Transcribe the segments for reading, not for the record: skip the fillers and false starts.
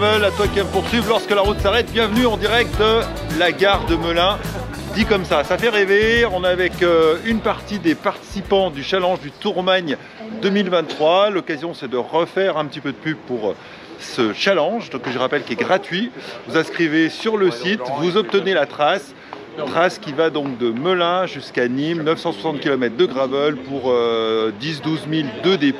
Gravel, à toi qui aimes poursuivre lorsque la route s'arrête. Bienvenue en direct de la gare de Melun. Dit comme ça fait rêver. On est avec une partie des participants du challenge du Tourmagne 2023. L'occasion c'est de refaire un petit peu de pub pour ce challenge, donc je rappelle qui est gratuit. Vous inscrivez sur le site, vous obtenez la trace qui va donc de Melun jusqu'à Nîmes, 960 km de gravel pour 10-12 000 de D+.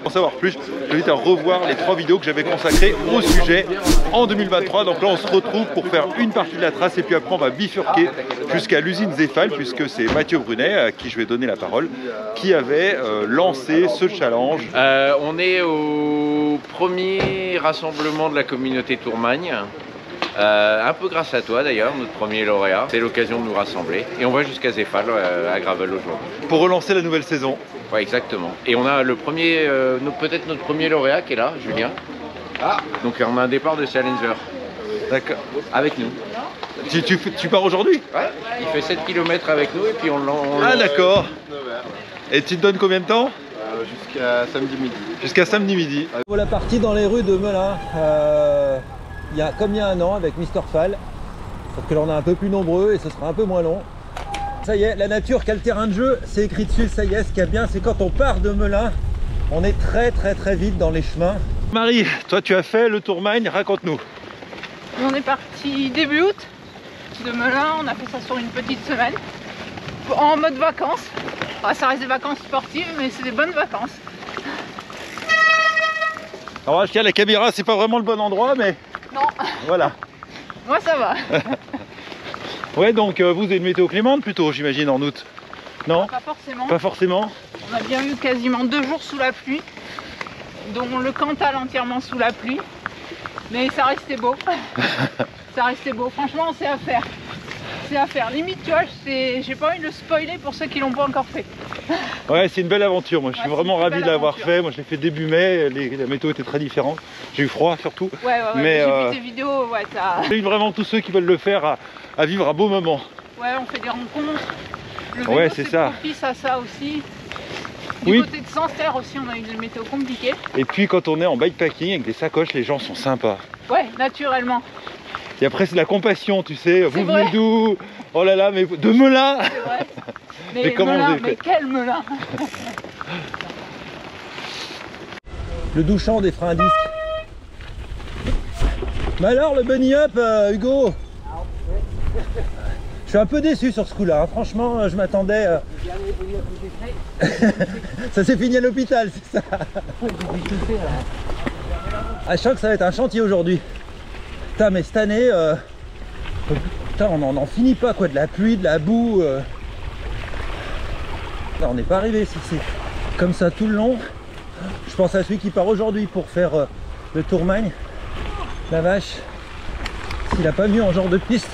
Pour savoir plus, je vous invite à revoir les 3 vidéos que j'avais consacrées au sujet en 2023. Donc là on se retrouve pour faire une partie de la trace et puis après on va bifurquer jusqu'à l'usine Zéphal, puisque c'est Mathieu Brunet, à qui je vais donner la parole, qui avait lancé ce challenge. On est au premier rassemblement de la communauté Tourmagne. Un peu grâce à toi d'ailleurs, notre premier lauréat. C'est l'occasion de nous rassembler. Et on va jusqu'à Zéphal à Gravel aujourd'hui. Pour relancer la nouvelle saison. Ouais, exactement. Et on a le premier, peut-être notre premier lauréat qui est là, Julien. Ah. Donc on a un départ de Challenger. D'accord. Avec nous. Tu pars aujourd'hui? Ouais. Il fait 7 km avec nous et puis on Ah d'accord. Et tu te donnes combien de temps? Jusqu'à samedi midi. Jusqu'à samedi midi. Voilà partie dans les rues de Melun. Comme il y a un an avec Mr Fall, sauf que là on est un peu plus nombreux et ce sera un peu moins long. Ça y est, la nature quel terrain de jeu, c'est écrit dessus. Ça y est, ce qui est bien, c'est quand on part de Melun, on est très vite dans les chemins. Marie, toi tu as fait le Tourmagne, raconte-nous. On est parti début août de Melun, on a fait ça sur une petite semaine en mode vacances. Ça reste des vacances sportives mais c'est des bonnes vacances. Alors je tiens, la caméra c'est pas vraiment le bon endroit mais... Non. Voilà. Moi ça va. Ouais, donc vous avez une météo clémente plutôt, j'imagine, en août. Non? Pas forcément. Pas forcément. On a bien eu quasiment 2 jours sous la pluie, dont le Cantal entièrement sous la pluie. Mais ça restait beau. Ça restait beau. Franchement, c'est à faire. C'est à faire. Limite, tu vois, j'ai pas envie de le spoiler pour ceux qui l'ont pas encore fait. Ouais, c'est une belle aventure. Moi, je suis vraiment ravi de l'avoir fait. Moi, je l'ai fait début mai. La météo était très différente. J'ai eu froid surtout. Ouais. Mais j'ai vu tes vidéos. Ouais, j'invite vraiment tous ceux qui veulent le faire à vivre un beau moment. Ouais, on fait des rencontres. Le vélo, ouais, c'est ça. Propice à ça aussi. Du côté de Sancerre aussi, on a eu des météos compliquées. Et puis, quand on est en bikepacking avec des sacoches, les gens sont sympas. Ouais, naturellement. Et après, c'est la compassion, tu sais. Vous venez d'où? Oh là là, mais de Melun. C'est vrai. Mais comment Melun, vous avez fait? mais quel Melun. Le douchant des freins à disque. Mais alors le bunny up, Hugo? Je suis un peu déçu sur ce coup-là. Hein. Franchement, je m'attendais. Ça s'est fini à l'hôpital, c'est ça? Ah, je sens que ça va être un chantier aujourd'hui. Putain, mais cette année, putain, on n'en finit pas quoi, de la pluie, de la boue. Là, on n'est pas arrivé. Si c'est comme ça tout le long, je pense à celui qui part aujourd'hui pour faire le Tourmagne. La vache, s'il n'a pas mieux en genre de piste.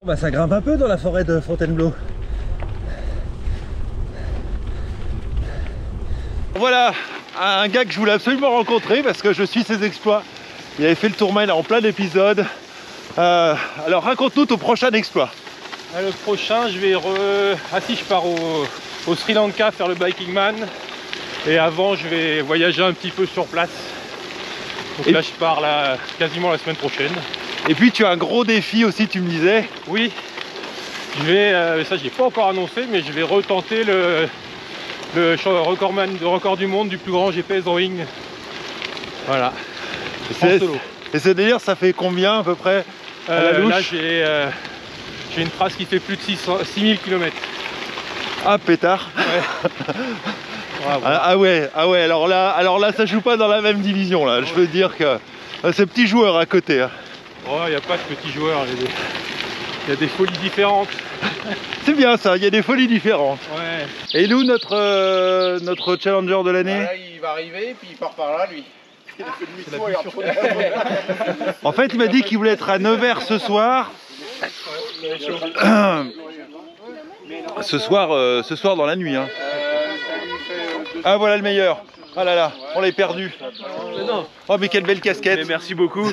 Bah, ça grimpe un peu dans la forêt de Fontainebleau. Voilà, un gars que je voulais absolument rencontrer parce que je suis ses exploits. Il avait fait le Tourmagne en plein d'épisodes. Alors raconte-nous ton prochain exploit. Le prochain, si je pars au Sri Lanka faire le Biking Man. Et avant, je vais voyager un petit peu sur place. Donc là, je pars là, quasiment la semaine prochaine. Et puis tu as un gros défi aussi, tu me disais. Oui, je vais, ça je l'ai pas encore annoncé, mais je vais retenter le record du monde du plus grand GPS drawing. Voilà. Et ce délire, ça fait combien à peu près à la louche? Là j'ai une trace qui fait plus de 6000 km. Ah pétard. Ouais. Ah ouais, alors là ça joue pas dans la même division là. Je veux dire que c'est petit joueur à côté. Hein. Oh, il n'y a pas de petits joueurs, il y a des folies différentes. C'est bien ça, il y a des folies différentes. Ouais. Et nous, notre challenger de l'année? Là, il va arriver et puis il part par là, lui. Il a fait demi-tour En fait, il m'a dit qu'il voulait être à Nevers ce soir. Ce soir dans la nuit. Hein. Ah voilà le meilleur. Ah là là, on l'a perdu. Oh mais quelle belle casquette. Mais merci beaucoup.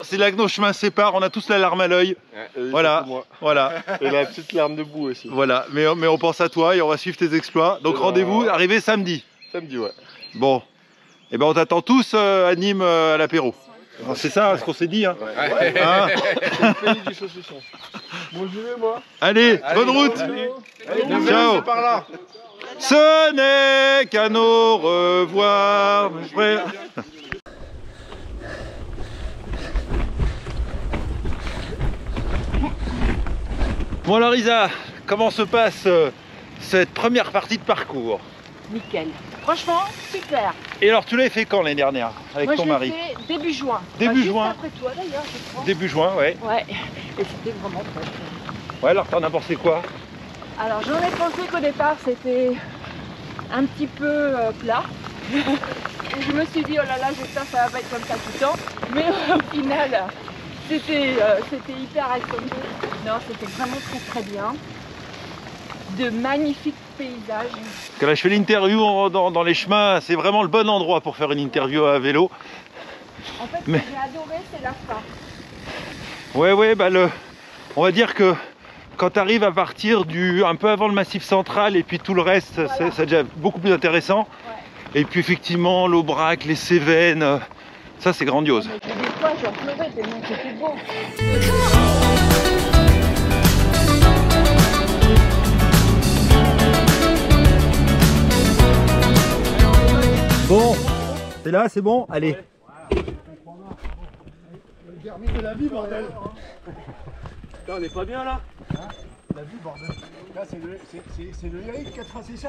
C'est là que nos chemins se séparent, on a tous la larme à l'œil. Voilà, voilà. Et la petite larme de boue aussi. Voilà, mais on pense à toi et on va suivre tes exploits. Donc rendez-vous, arrivé samedi. Samedi, ouais. Bon, Et ben on t'attend tous à Nîmes à l'apéro. C'est ça ce qu'on s'est dit. Hein. Hein. Bon, j'y vais, moi. Allez, bonne route. Ciao. Par là. Ce n'est qu'à nos revoir, mes frères. Bon alors Isa, comment se passe cette première partie de parcours? Nickel. Franchement, super. Et alors tu l'avais fait quand l'année dernière avec Moi, ton je l'ai mari? fait début juin. Début Juste juin. après toi d'ailleurs, je crois. Début juin, ouais. Ouais. Et c'était vraiment top. Ouais, alors t'en as pensé quoi? Alors j'en ai pensé qu'au départ c'était un petit peu plat. Et je me suis dit oh là là, j'espère que ça va pas être comme ça tout le temps. Mais au final, c'était hyper accentué. Non, c'était vraiment très bien. De magnifiques paysages. Parce que là je fais l'interview dans les chemins, c'est vraiment le bon endroit pour faire une interview à vélo. En fait, Mais... ce que j'ai adoré, c'est la fin. Ouais, bah on va dire que quand tu arrives à partir un peu avant le Massif central et puis tout le reste, voilà. C'est déjà beaucoup plus intéressant. Ouais. Et puis effectivement, l'Aubrac, les Cévennes, ça c'est grandiose. Mais des fois, j'en pleurais tellement c'était beau. Bon, c'est là, c'est bon? Allez. Le dernier de la vie, bordel. Putain, on est pas bien là, hein? La vie, bordel. Là, c'est le Eric qui a tracé ça.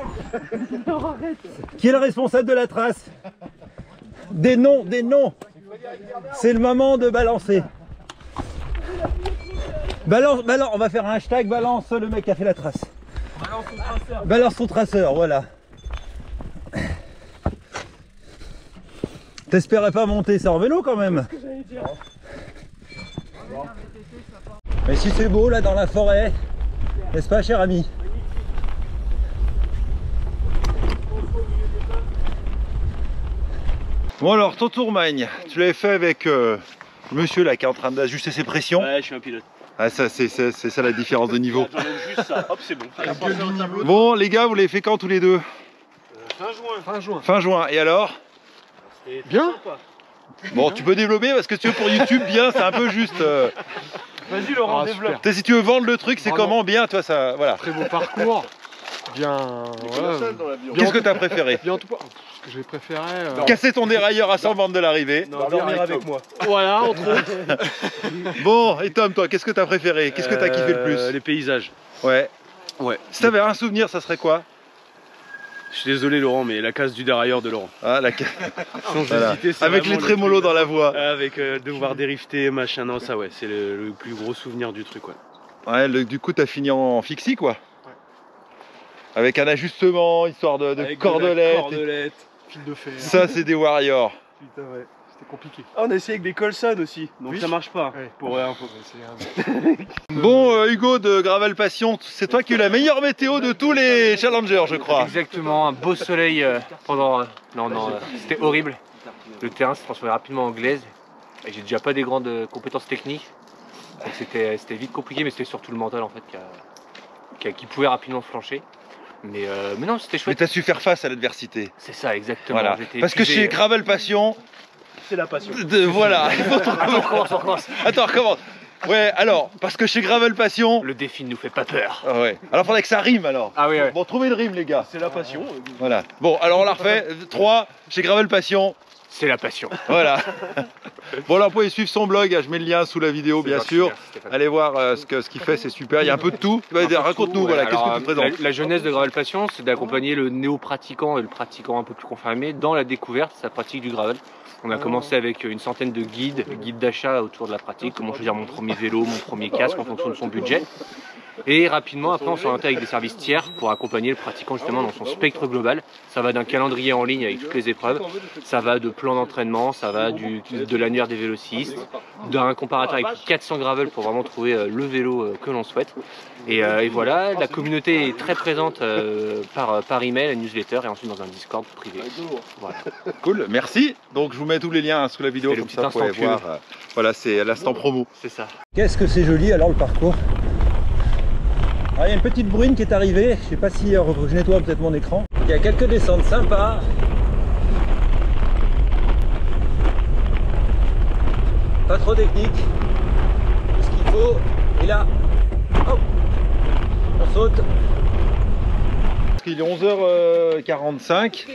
Non, arrête. Qui est le responsable de la trace? Des noms, des noms. C'est le moment de balancer. Balance, on va faire un hashtag balance le mec qui a fait la trace. Balance ton traceur. Balance ton traceur, voilà. T'espérais pas monter ça en vélo quand même? C'est ce que j'allais dire. Mais si c'est beau là dans la forêt, n'est-ce pas cher ami? Bon alors ton Tourmagne, tu l'avais fait avec le monsieur là qui est en train d'ajuster ses pressions. Ouais, je suis un pilote. Ah ça c'est ça la différence de niveau. J'enlève juste ça, hop c'est bon. Bon les gars, vous l'avez fait quand tous les deux? Fin juin. Fin juin, et alors? Bien. Bon tu peux développer parce que si tu veux pour YouTube bien c'est un peu juste. Vas-y Laurent, développe. Si tu veux vendre le truc c'est comment bien toi ça voilà. Très beau parcours. Bien. Qu'est-ce que tu as préféré? Bien tout. Ce que j'ai préféré. Casser ton dérailleur à 100 bandes de l'arrivée. Dormir avec moi. Voilà, entre autres. Bon, et Tom, toi, qu'est-ce que tu as préféré? Qu'est-ce que tu as kiffé le plus? Les paysages. Ouais. Ouais. Si t'avais un souvenir, ça serait quoi? Je suis désolé Laurent, mais la casse du dérailleur de Laurent. Ah, la Sans voilà. hésiter, c'est avec les trémolos dans la voix. Avec devoir drifter, machin, non ça ouais, c'est le plus gros souvenir du truc ouais. Ouais, du coup t'as fini en fixie quoi. Ouais. Avec un ajustement, histoire de cordelette. Cordelette, fil de fer. Ça c'est des warriors. Putain ouais, c'était compliqué. Ah, on a essayé avec des Colson aussi, donc oui. Ça marche pas. Ouais. Pour info. Bon Hugo de Gravel Passion, c'est toi qui as eu la meilleure météo de tous les challengers je crois. Exactement, un beau soleil pendant... c'était horrible. Le terrain s'est transformé rapidement en glaise. Et j'ai déjà pas des grandes compétences techniques. Donc c'était vite compliqué, mais c'était surtout le mental en fait qui pouvait rapidement flancher. Mais non, c'était chouette. Mais t'as su faire face à l'adversité. C'est ça, exactement. Voilà. Parce que chez Gravel Passion, c'est la passion. Voilà. On recommence. Attends, recommence. Ouais, alors, parce que chez Gravel Passion... Le défi ne nous fait pas peur. Ah ouais. Alors faudrait que ça rime alors. Ah oui, ouais. Bon, trouvez le rime les gars. C'est la passion. Voilà. Bon, alors on la refait. 3, chez Gravel Passion. C'est la passion. Voilà. Bon, là, vous pouvez suivre son blog, je mets le lien sous la vidéo, bien sûr. Allez voir ce qu'il fait, c'est super. Il y a un peu de tout. Raconte-nous, voilà, qu'est-ce que tu présentes? La jeunesse de Gravel Passion, c'est d'accompagner le néo-pratiquant et le pratiquant un peu plus confirmé dans la découverte de sa pratique du gravel. On a commencé avec une centaine de guides d'achat autour de la pratique, comment choisir mon premier vélo, mon premier casque en fonction de son budget. Et rapidement, après, on s'est orienté avec des services tiers pour accompagner le pratiquant justement dans son spectre global. Ça va d'un calendrier en ligne avec toutes les épreuves, ça va de plans d'entraînement, ça va de l'annuaire des vélocistes, d'un comparateur avec 400 gravel pour vraiment trouver le vélo que l'on souhaite. Et voilà, la communauté est très présente par email, la newsletter et ensuite dans un Discord privé. Voilà. Cool, merci. Donc je vous mets tous les liens sous la vidéo, comme ça vous pouvez voir. Voilà, c'est l'instant promo. C'est ça. Qu'est-ce que c'est joli alors le parcours. Alors, il y a une petite brune qui est arrivée, je sais pas si je nettoie peut-être mon écran. Il y a quelques descentes sympas. Pas trop technique. Ce qu'il faut. Et là, hop, on saute. Il est 11h45.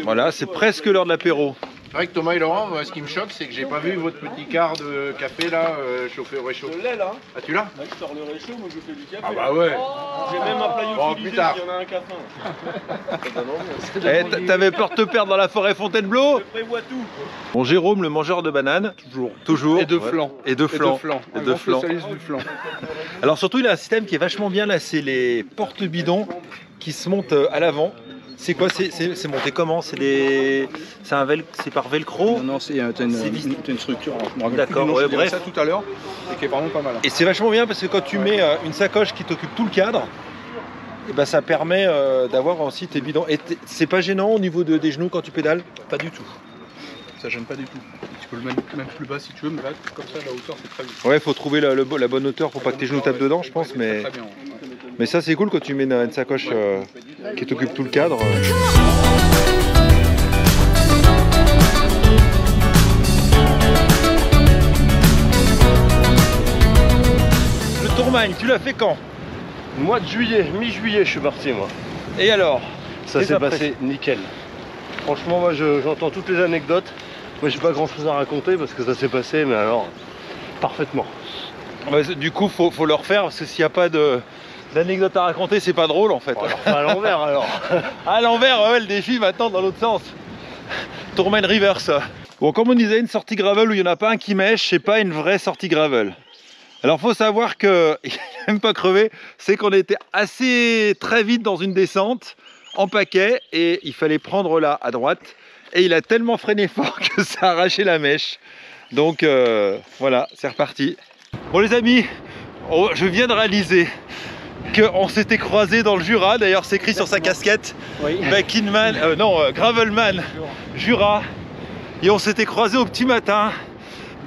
Voilà, c'est presque l'heure de l'apéro. C'est vrai que Thomas et Laurent, moi, ce qui me choque, c'est que j'ai pas vu votre petit quart de café là, chauffé au réchaud. Je l'ai là. Ah, tu l'as? Là, je sors le réchaud, moi je fais du café. Ah bah ouais. J'ai même un plat Bon, plus tard. il y en a un café. T'avais peur de te perdre dans la forêt Fontainebleau? Je prévois tout. Bon, Jérôme, le mangeur de bananes. Toujours. Et de Ouais. flan. Et de flan. Un grand spécialiste du flan. Alors surtout, il a un système qui est vachement bien là, c'est les porte-bidons qui se montent à l'avant. C'est quoi? C'est monté comment? C'est par velcro? Non, t'as une structure. D'accord, ouais, bref. Ça tout à l'heure et qui est vraiment pas mal. Et c'est vachement bien parce que quand tu mets une sacoche qui t'occupe tout le cadre, et ben ça permet d'avoir aussi tes bidons. Et c'est pas gênant au niveau des genoux quand tu pédales? Pas du tout. Ça gêne pas du tout. Tu peux le mettre même plus bas si tu veux, mais là, comme ça, la hauteur, c'est très bien. Ouais, faut trouver la bonne hauteur pour pas que tes genoux tapent dedans, je pense. Très bien. Mais ça, c'est cool quand tu mets une sacoche qui t'occupe tout le cadre. Le Tourmagne, tu l'as fait quand? Mois de juillet, mi-juillet, je suis parti moi. Et alors? Ça s'est passé nickel. Franchement, moi j'entends toutes les anecdotes. Moi j'ai pas grand chose à raconter parce que ça s'est passé, mais alors parfaitement. Ouais, du coup, faut le refaire parce que s'il n'y a pas d'anecdote à raconter, c'est pas drôle en fait. Alors, à l'envers alors. À l'envers, ouais, le défi maintenant dans l'autre sens. Tourmagne reverse. Bon, comme on disait, une sortie gravel où il n'y en a pas un qui mèche, c'est pas une vraie sortie gravel. Alors faut savoir que, il n'a même pas crevé, c'est qu'on était assez très vite dans une descente, en paquet, et il fallait prendre là à droite. Et il a tellement freiné fort que ça a arraché la mèche. Donc voilà, c'est reparti. Bon les amis, je viens de réaliser qu'on s'était croisés dans le Jura. D'ailleurs c'est écrit sur sa casquette. Oui. Gravelman Jura. Et on s'était croisés au petit matin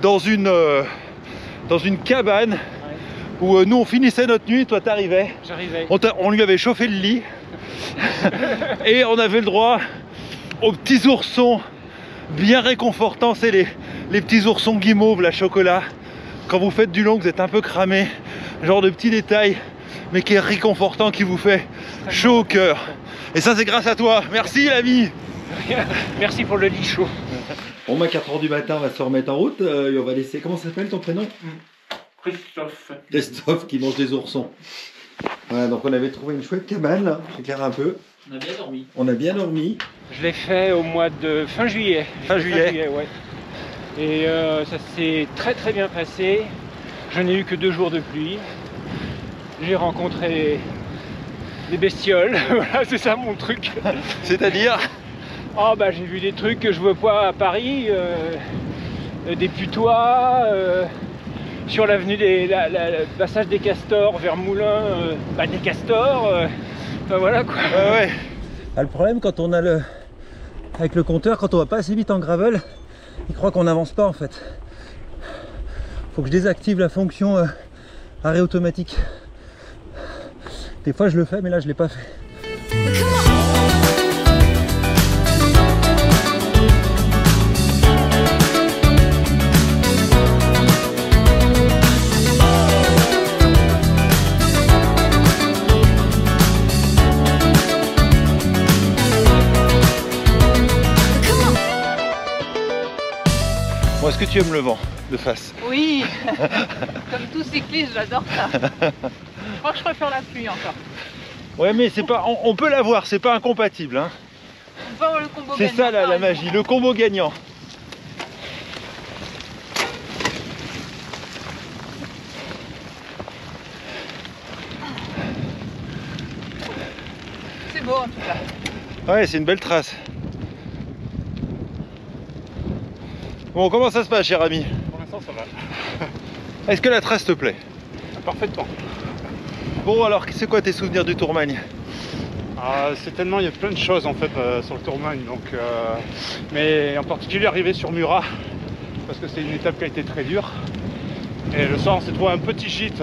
dans une cabane où nous on finissait notre nuit, toi t'arrivais. J'arrivais. On lui avait chauffé le lit et on avait le droit aux petits oursons bien réconfortants. C'est les petits oursons guimauves, la chocolat. Quand vous faites du long, vous êtes un peu cramé, genre de petits détails, mais qui est réconfortant, qui vous fait chaud au cœur. Et ça c'est grâce à toi. Merci l'ami. Merci pour le lit chaud. Bon, à 4h du matin, on va se remettre en route. Et on va laisser. Comment s'appelle ton prénom? Christophe. Christophe qui mange des oursons. Voilà, donc on avait trouvé une chouette cabane là. J'éclaire un peu. On a bien dormi. On a bien dormi. Je l'ai fait au mois de fin juillet. Fin juillet, ouais. Et ça s'est très très bien passé. Je n'ai eu que 2 jours de pluie. J'ai rencontré des bestioles. Voilà, c'est ça mon truc. C'est-à-dire? Oh bah j'ai vu des trucs que je vois pas à Paris, des putois, sur l'avenue le passage des Castors vers Moulins, des Castors, enfin voilà quoi. Ouais. Ah, le problème quand on a avec le compteur, quand on va pas assez vite en gravel, il croit qu'on n'avance pas en fait. Faut que je désactive la fonction arrêt automatique. Des fois je le fais mais là je l'ai pas fait. Bon, est-ce que tu aimes le vent de face? Oui, comme tout cycliste, j'adore ça. Je crois que je préfère la pluie encore. Ouais, mais c'est pas, on peut l'avoir, c'est pas incompatible. Hein. On peut avoir le combo C'est gagnant, ça la par magie, le combo gagnant. C'est beau en tout cas. Ouais, c'est une belle trace. Bon, comment ça se passe, cher ami? Pour l'instant ça va. Est-ce que la trace te plaît? Parfaitement. Bon, alors, c'est quoi tes souvenirs du Tourmagne? C'est tellement, il y a plein de choses en fait sur le Tourmagne, donc, mais en particulier arriver sur Murat, parce que c'est une étape qui a été très dure. Et le soir on s'est trouvé un petit gîte,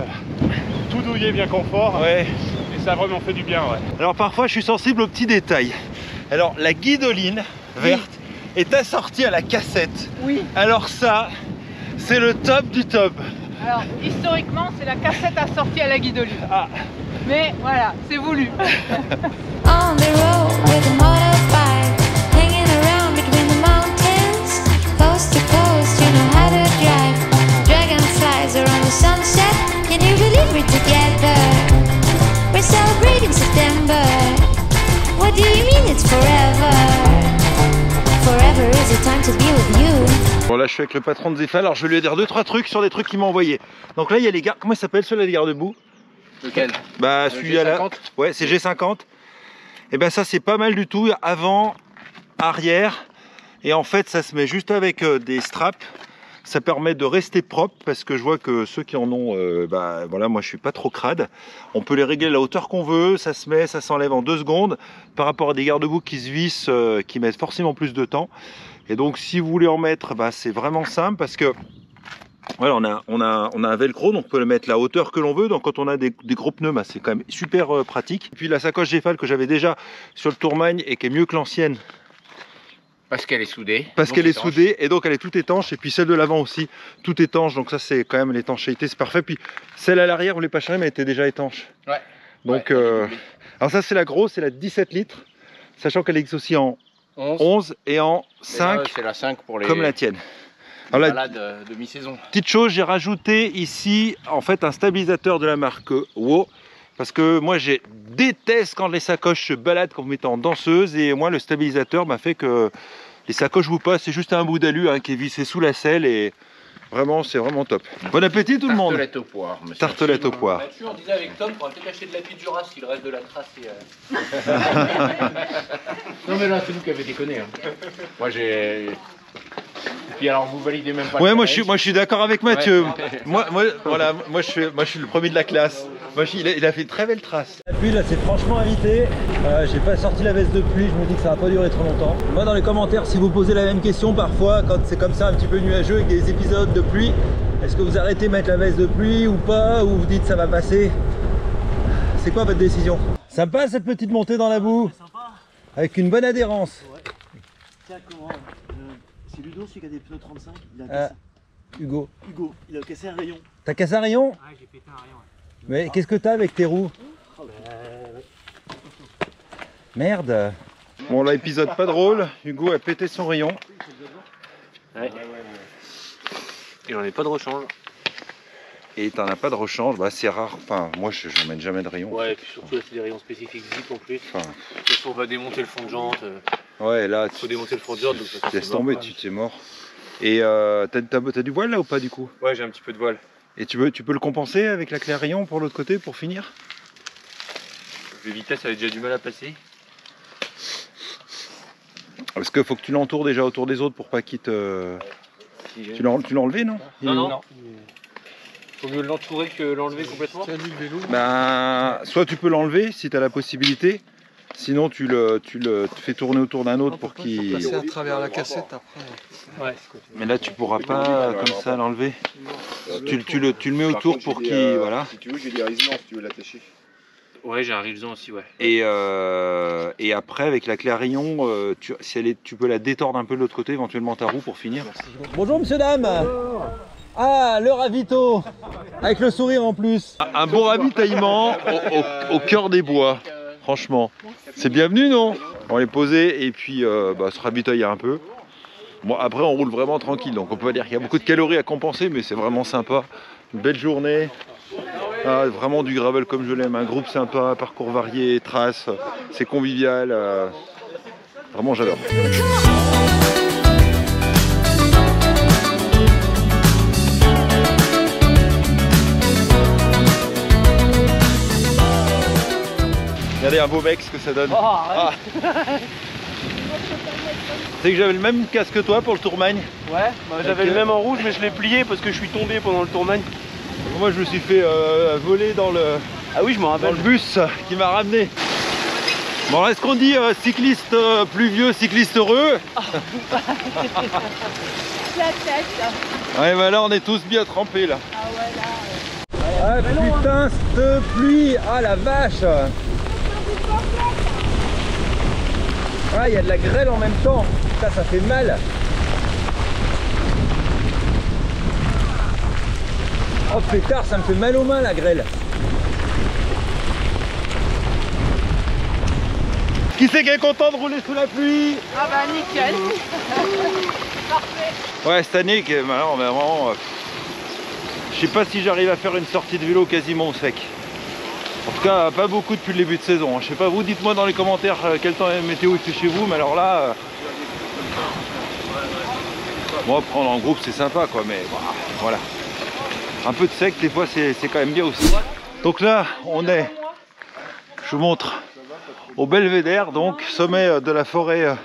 tout douillet, bien confort, Ouais. et ça a vraiment fait du bien. Ouais. Alors parfois je suis sensible aux petits détails. Alors la guidoline verte est assortie à la cassette. Oui. Alors ça, c'est le top du top. Alors, historiquement, c'est la cassette assortie à la guidoline. Ah. Mais voilà, c'est voulu. On the road with a motorbike, hanging around between the mountains, coast to coast, you know how to drive. Dragonflies around the sunset, can you believe we're together? We're celebrating September. What do you mean it's forever? Forever is the time to be with you. Bon là je suis avec le patron de Zéphal, alors je vais lui dire 2-3 trucs sur des trucs qu'il m'a envoyé. Donc là il y a les gars, comment il s'appelle celui-là, les garde-boue? Lequel? Bah celui-là là. Ouais, c'est G50. Et ben ça c'est pas mal du tout, avant, arrière. Et en fait ça se met juste avec des straps. Ça permet de rester propre parce que je vois que ceux qui en ont, bah voilà, moi je suis pas trop crade. On peut les régler à la hauteur qu'on veut, ça se met, ça s'enlève en 2 secondes par rapport à des garde-boue qui se vissent, qui mettent forcément plus de temps. Et donc si vous voulez en mettre, bah, c'est vraiment simple parce que voilà, on a un velcro, donc on peut le mettre la hauteur que l'on veut. Donc quand on a des gros pneus, bah, c'est quand même super pratique. Et puis la sacoche Zéphal que j'avais déjà sur le Tourmagne et qui est mieux que l'ancienne. Parce qu'elle est soudée. Parce qu'elle est soudée et donc elle est toute étanche. Et puis celle de l'avant aussi, toute étanche. Donc ça c'est quand même l'étanchéité, c'est parfait. Puis celle à l'arrière, vous ne l'avez pas changée, mais elle était déjà étanche. Ouais. Donc, alors ça c'est la grosse, c'est la 17 litres. Sachant qu'elle existe aussi en 11 et en 5. C'est la 5 pour les... Comme la tienne. Alors, balades de mi-saison. Petite chose, j'ai rajouté ici en fait un stabilisateur de la marque WOW. Parce que moi je déteste quand les sacoches se baladent comme étant danseuses. Et moi le stabilisateur m'a fait que les sacoches vous passent. C'est juste un bout d'alu qui est vissé sous la selle. Et vraiment c'est vraiment top. Bon appétit tout le monde. Tartelette aux poires. Tartelette aux poires. On disait avec Tom, on pourrait peut-être acheter de la Duras si le reste de la trace est... Non mais là c'est vous qui avez déconné. Hein. Moi j'ai... Et puis alors vous validez même pas. Ouais, moi je suis d'accord avec Mathieu. Ouais. moi je suis le premier de la classe. Moi, il a fait une très belle trace. La pluie là c'est franchement invité. J'ai pas sorti la veste de pluie, je me dis que ça va pas durer trop longtemps. Moi dans les commentaires, si vous posez la même question parfois quand c'est comme ça un petit peu nuageux avec des épisodes de pluie, est-ce que vous arrêtez de mettre la veste de pluie ou pas, ou vous dites ça va passer? C'est quoi votre décision? Sympa cette petite montée dans la boue. Sympa. Avec une bonne adhérence. Ouais. Tiens, comment c'est Ludo celui qui a des pneus 35, il a cassé... Hugo, il a cassé un rayon. T'as cassé un rayon? Ouais, j'ai pété un rayon. Mais qu'est-ce que t'as avec tes roues? Merde. Bon là épisode pas drôle, Hugo a pété son rayon. Ouais. Et on n'est pas de rechange. Et t'en as pas de rechange, bah c'est rare, enfin moi je n'emmène jamais de rayon. Ouais et puis surtout là c'est des rayons spécifiques zip en plus. Enfin, on va démonter le fond de jante. Ouais là faut démonter le fond de jante. Donc laisse tomber, tu t'es mort. Et t'as du voile là ou pas du coup? Ouais j'ai un petit peu de voile. Et tu peux le compenser avec la clé à rayon pour l'autre côté pour finir? Les vitesses avaient déjà du mal à passer. Parce qu'il faut que tu l'entoures déjà autour des autres pour pas qu'il te... Tu l'as enlevé non? Non. Faut mieux l'entourer que l'enlever complètement. Ben, soit tu peux l'enlever si tu as la possibilité, sinon tu le fais tourner autour d'un autre pour qu'il... passer à travers la cassette après. Ouais. Mais là tu pourras pas comme ça l'enlever. Tu le mets autour pour qu'il... Voilà. Si tu veux j'ai des raisons si tu veux l'attacher. Ouais j'ai un riveson aussi ouais. Et après avec la clé à rayon, tu peux la détordre un peu de l'autre côté, éventuellement ta roue pour finir. Bonjour monsieur dame. Bonjour. Ah, le ravito, avec le sourire en plus. Un bon ravitaillement au cœur des bois, franchement. C'est bienvenu, non? On est posé et puis se ravitailler un peu. Bon, après, on roule vraiment tranquille, donc on peut pas dire qu'il y a beaucoup de calories à compenser, mais c'est vraiment sympa. Une belle journée. Ah, vraiment du gravel comme je l'aime. Un groupe sympa, parcours varié, traces, c'est convivial. Vraiment, j'adore. Regardez un beau mec ce que ça donne. C'est que j'avais le même casque que toi pour le Tourmagne. Ouais, bah, j'avais le même en rouge mais je l'ai plié parce que je suis tombé pendant le Tourmagne. Moi je me suis fait voler dans le... Ah oui je m'en rappelle. Dans le bus qui m'a ramené. Bon est-ce qu'on dit cycliste pluvieux, cycliste heureux? La tête. Ouais bah là on est tous bien trempés là. Ah ouais là. Ah putain cette pluie. Ah la vache. Ah, il y a de la grêle en même temps. Ça fait mal. Oh pétard, ça me fait mal aux mains la grêle. Qui c'est qui est content de rouler sous la pluie? Ah bah nickel. Parfait. Ouais, cette année, alors, vraiment, je sais pas si j'arrive à faire une sortie de vélo quasiment au sec. En tout cas, pas beaucoup depuis le début de saison. Je sais pas, vous dites-moi dans les commentaires quel temps est météo il fait chez vous, mais alors là, moi prendre en groupe c'est sympa quoi, mais voilà. Un peu de sec des fois c'est quand même bien aussi. Donc là, on est, je vous montre, au Belvédère, donc sommet de la forêt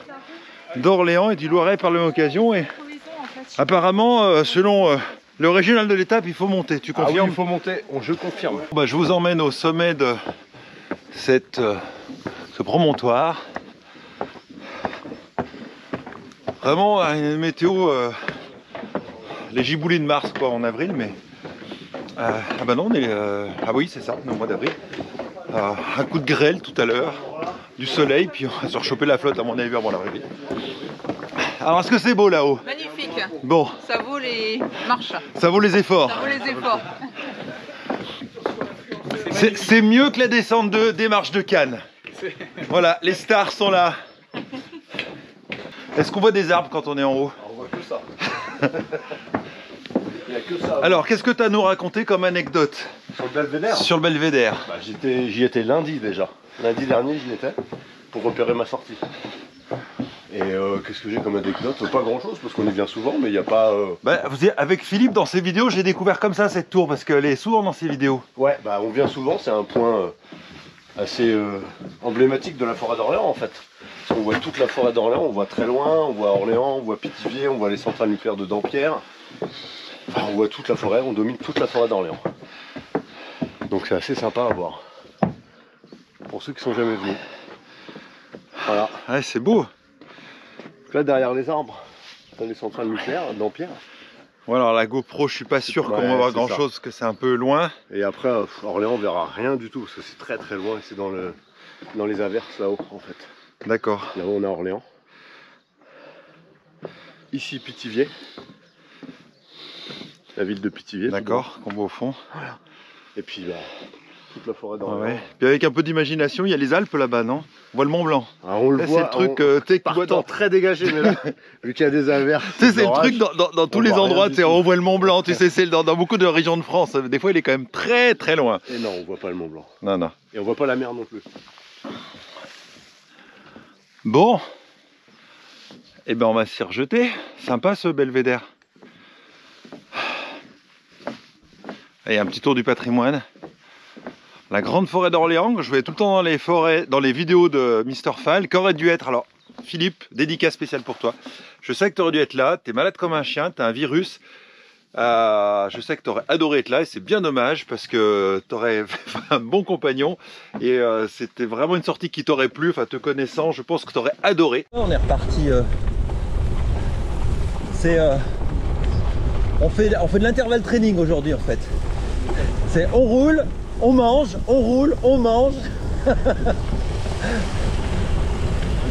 d'Orléans et du Loiret par la même occasion. Et apparemment, selon le régional de l'étape, il faut monter. Tu confirmes? Ah oui, il faut monter, je confirme. Bah, je vous emmène au sommet de ce promontoire. Vraiment une météo, les giboulées de mars quoi, en avril, mais ah bah non, on est, ah oui c'est ça, au mois d'avril. Un coup de grêle tout à l'heure, du soleil, puis on va se rechoper la flotte à mon avis avant l'arrivée. Alors est-ce que c'est beau là-haut? Magnifique. Bon. Ça vaut les marches. Ça vaut les efforts. Ça vaut les efforts. C'est mieux que la descente des marches de Cannes. Voilà, les stars sont là. Est-ce qu'on voit des arbres quand on est en haut? On voit que ça. Il n'y a que ça. Alors, qu'est-ce que tu as à nous raconter comme anecdote? Sur le Belvédère? Sur le Belvédère. Bah, j'y étais lundi déjà. Lundi dernier, j'y étais pour repérer ma sortie. Et qu'est-ce que j'ai comme anecdote? Pas grand chose parce qu'on y vient souvent, mais il n'y a pas. Bah, avec Philippe, dans ses vidéos, j'ai découvert comme ça cette tour parce qu'elle est souvent dans ses vidéos. Ouais, bah on vient souvent, c'est un point assez emblématique de la forêt d'Orléans en fait. On voit toute la forêt d'Orléans, on voit très loin, on voit Orléans, on voit Pithiviers, on voit les centrales nucléaires de Dampierre. Enfin, on voit toute la forêt, on domine toute la forêt d'Orléans. Donc c'est assez sympa à voir. Pour ceux qui sont jamais venus. Voilà. Ouais, c'est beau. Donc là derrière les arbres, dans les centrales nucléaires, Dampierre. Voilà, alors la GoPro, je suis pas sûr qu'on va voir grand chose, parce que c'est un peu loin. Et après, Orléans, on verra rien du tout, parce que c'est très très loin, et c'est dans les averses là-haut en fait. D'accord. Là-haut, on a Orléans. Ici, Pithiviers. La ville de Pithiviers. D'accord, qu'on voit au fond. Voilà. Et puis là, toute la forêt d'Orléans. Ouais. Puis avec un peu d'imagination, il y a les Alpes là-bas, non? On voit le Mont Blanc. Ah, on le là, voit. C'est le truc partant très dégagé, mais là, vu qu'il y a des averses. Tu sais, c'est le truc dans tous les endroits, on voit le Mont Blanc, tu sais, c'est dans beaucoup de régions de France. Des fois, il est quand même très très loin. Et non, on voit pas le Mont Blanc. Non, non. Et on voit pas la mer non plus. Bon. Eh ben, on va s'y rejeter. Sympa ce Belvédère. Et un petit tour du patrimoine. La grande forêt d'Orléans, je vais tout le temps dans les forêts, dans les vidéos de Mr. Fall, qu'aurait dû être, alors Philippe, dédicace spéciale pour toi. Je sais que tu aurais dû être là, tu es malade comme un chien, tu as un virus. Je sais que tu aurais adoré être là et c'est bien dommage parce que tu aurais fait un bon compagnon et c'était vraiment une sortie qui t'aurait plu, enfin te connaissant, je pense que tu aurais adoré. On est reparti. On fait de l'intervalle training aujourd'hui en fait. C'est on roule, on mange, on roule, on mange.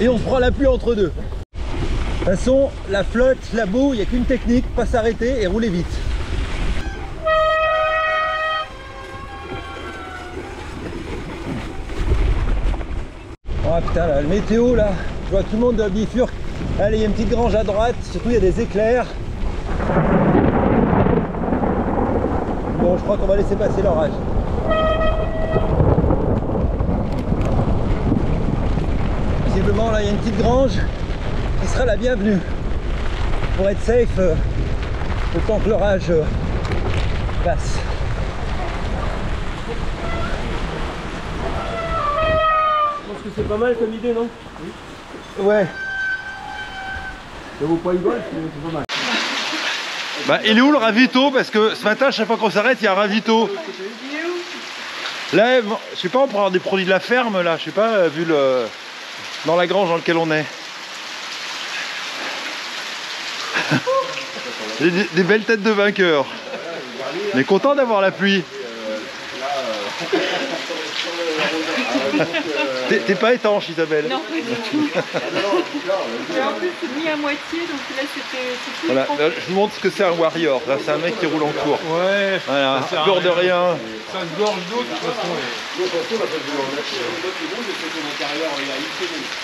Et on se prend la pluie entre deux. De toute façon, la flotte, la boue, il n'y a qu'une technique, pas s'arrêter et rouler vite. Oh putain, là, le météo là, je vois tout le monde bifurque. Allez, il y a une petite grange à droite, surtout il y a des éclairs. Bon, je crois qu'on va laisser passer l'orage. Visiblement, là, il y a une petite grange qui sera la bienvenue pour être safe le temps que l'orage passe. Je pense que c'est pas mal comme idée, non? Oui. Ouais. Ça vaut pas une golf, mais c'est pas mal. Bah, il est où le ravito? Parce que ce matin, chaque fois qu'on s'arrête, il y a un ravito. Là, je sais pas, on pourrait avoir des produits de la ferme, là, je sais pas, vu le... dans la grange dans laquelle on est. Des belles têtes de vainqueurs. On est content d'avoir la pluie. T'es pas étanche, Isabelle? Non, pas du tout. Mais en plus, c'est mis à moitié, donc là, c'est tout. Voilà, là, je vous montre ce que c'est un warrior. Là, c'est un mec qui roule en cours. Ouais, voilà, peur de rien. Ça se gorge d'eau de toute façon.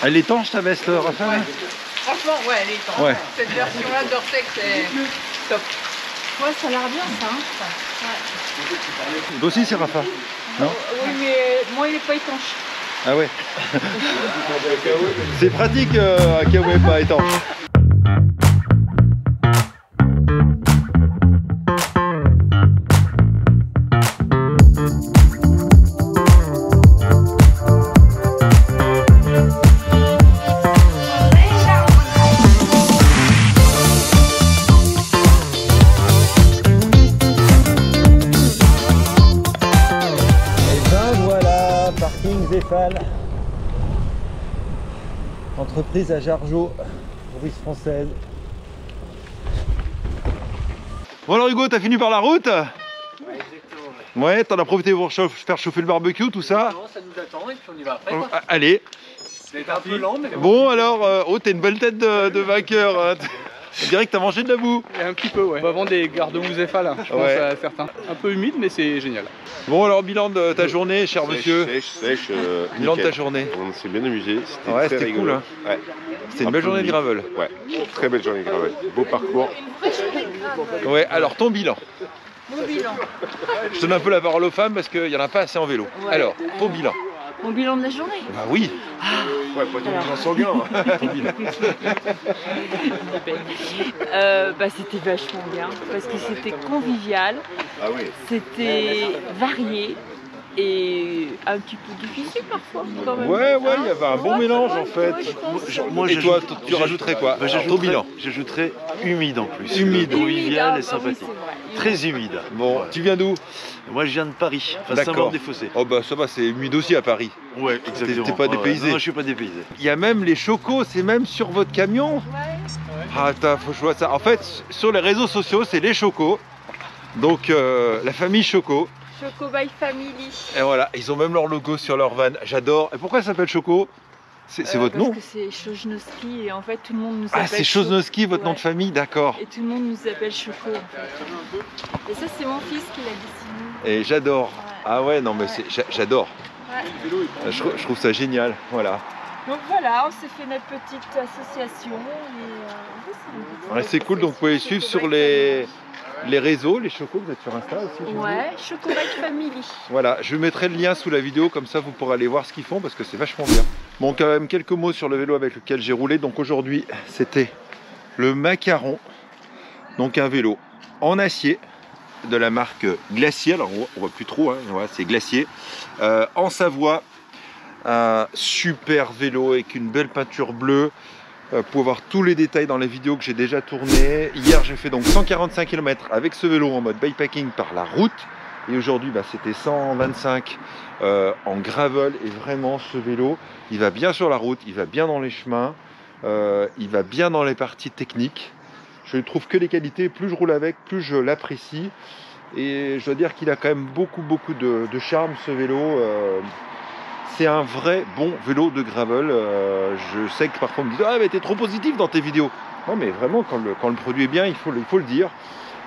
Elle est étanche ta veste, Raphaël? Franchement, ouais, elle est étanche. Ouais. Cette version-là d'Ortex, c'est top. Ouais, ça a l'air bien ça. Hein. Toi aussi, c'est Rafa? Non? Oui, mais moi, il n'est pas étanche. Ah ouais. C'est pratique à Kawaii pas étanche. Entreprise à Jargeau, Ruisse française. Bon alors Hugo, t'as fini par la route? Ouais, exactement. Ouais, t'en as profité pour faire chauffer le barbecue, tout ça? Non, ça nous attend et puis on y va après. Quoi. Allez. C'était un peu lent, mais bon alors, oh t'as une belle tête de vainqueur. Hein. On dirait que t'as mangé de la boue. Un petit peu, ouais. On va vendre des garde-boue Zéphal, hein, je pense à certains. Un peu humide, mais c'est génial. Bon alors, bilan de ta journée, cher monsieur. Sèche. Bilan de ta journée. On s'est bien amusé. Ouais, c'était cool. Hein. Ouais. C'était une belle journée de gravel. Ouais, très belle journée de gravel. Beau parcours. Ouais, alors ton bilan. Mon bilan. Je donne un peu la parole aux femmes parce qu'il n'y en a pas assez en vélo. Ouais. Alors, ton bilan. Mon bilan de la journée? Bah oui. Ouais, pas ton bilan sanguin. Ton bilan. C'était vachement bien parce que c'était convivial, c'était varié et un petit peu difficile parfois quand même. Ouais, il y avait un bon mélange en fait. Moi, et toi, tu rajouterais quoi? Ton bilan? J'ajouterais humide en plus. Humide, convivial et sympathique. Très humide. Bon, tu viens d'où? Moi je viens de Paris, enfin Saint-Maur-des-Fossés. Oh bah ça va, c'est humide aussi à Paris. Ouais, exactement. T'es pas dépaysé? Non, je suis pas dépaysé. Il y a même les chocos, c'est même sur votre camion? Ah attends, faut que je vois ça. En fait, sur les réseaux sociaux, c'est les chocos. Donc la famille Choco. Choco by Family. Et voilà, ils ont même leur logo sur leur van. J'adore. Et pourquoi ça s'appelle Choco? C'est votre nom? Parce que c'est Chojnowski et en fait tout le monde nous appelle. Ah, c'est Chojnowski, votre nom de famille, d'accord. Et tout le monde nous appelle Choco en fait. Et ça, c'est mon fils qui l'a dessiné. Et j'adore. Ouais. Ah ouais, non mais j'adore. Ouais. Je trouve ça génial, voilà. Donc voilà, on s'est fait notre petite association. C'est cool, donc vous pouvez suivre sur les réseaux, les chocos, vous êtes sur Insta aussi? Ouais, Choco by Family. Voilà, je mettrai le lien sous la vidéo, comme ça vous pourrez aller voir ce qu'ils font parce que c'est vachement bien. Bon, quand même quelques mots sur le vélo avec lequel j'ai roulé. Donc aujourd'hui, c'était le Macaron, donc un vélo en acier de la marque Glacier. Alors on voit plus trop, hein, voilà, c'est Glacier, en Savoie. Un super vélo avec une belle peinture bleue. Pour voir tous les détails dans les vidéos que j'ai déjà tournées. Hier j'ai fait donc 145 km avec ce vélo en mode bikepacking par la route. Et aujourd'hui c'était 125 en gravel. Et vraiment ce vélo, il va bien sur la route, il va bien dans les chemins, il va bien dans les parties techniques. Je ne trouve que les qualités, plus je roule avec, plus je l'apprécie. Et je dois dire qu'il a quand même beaucoup de charme ce vélo. C'est un vrai bon vélo de gravel. Je sais que parfois on me dit « Ah mais t'es trop positif dans tes vidéos ». Non mais vraiment quand le produit est bien, il faut le dire.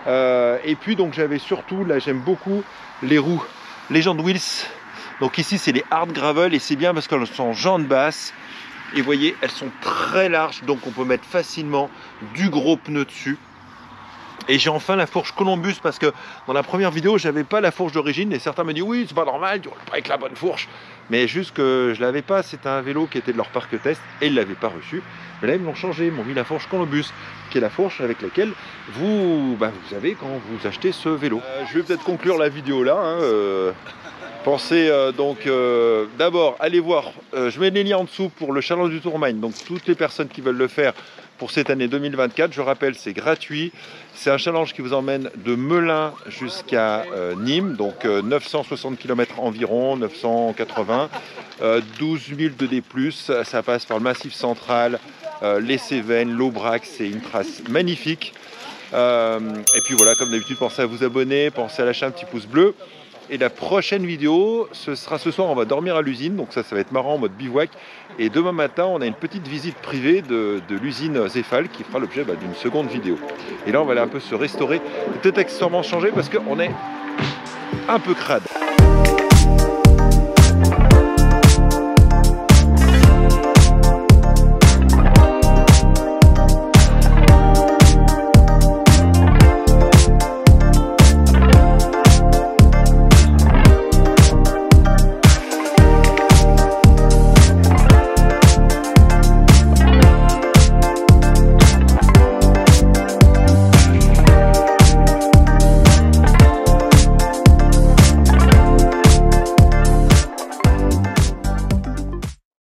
Et puis donc j'avais surtout, là j'aime beaucoup les roues Legend Wheels. Donc ici c'est les hard gravel et c'est bien parce qu'elles sont en jantes basses. Et vous voyez, elles sont très larges, donc on peut mettre facilement du gros pneu dessus. Et j'ai enfin la fourche Columbus parce que dans la première vidéo, j'avais pas la fourche d'origine et certains me disent oui, c'est pas normal, tu roules pas avec la bonne fourche. Mais juste que je l'avais pas, c'était un vélo qui était de leur parc test et ils l'avaient pas reçu. Mais là, ils me l'ont changé, ils m'ont mis la fourche Columbus, qui est la fourche avec laquelle vous avez quand vous achetez ce vélo. Je vais peut-être conclure la vidéo là. Hein, pensez d'abord, allez voir, je mets les liens en dessous pour le challenge du Tourmagne. Donc toutes les personnes qui veulent le faire pour cette année 2024, je rappelle, c'est gratuit. C'est un challenge qui vous emmène de Melun jusqu'à Nîmes, donc 960 km environ, 980, 12 000 de D+, ça passe par le Massif central, les Cévennes, l'Aubrac, c'est une trace magnifique. Et puis voilà, comme d'habitude, pensez à vous abonner, pensez à lâcher un petit pouce bleu. Et la prochaine vidéo, ce sera ce soir, on va dormir à l'usine, donc ça va être marrant en mode bivouac. Et demain matin, on a une petite visite privée de l'usine Zefal qui fera l'objet d'une seconde vidéo. Et là, on va aller un peu se restaurer, peut-être accessoirement changer parce qu'on est un peu crade.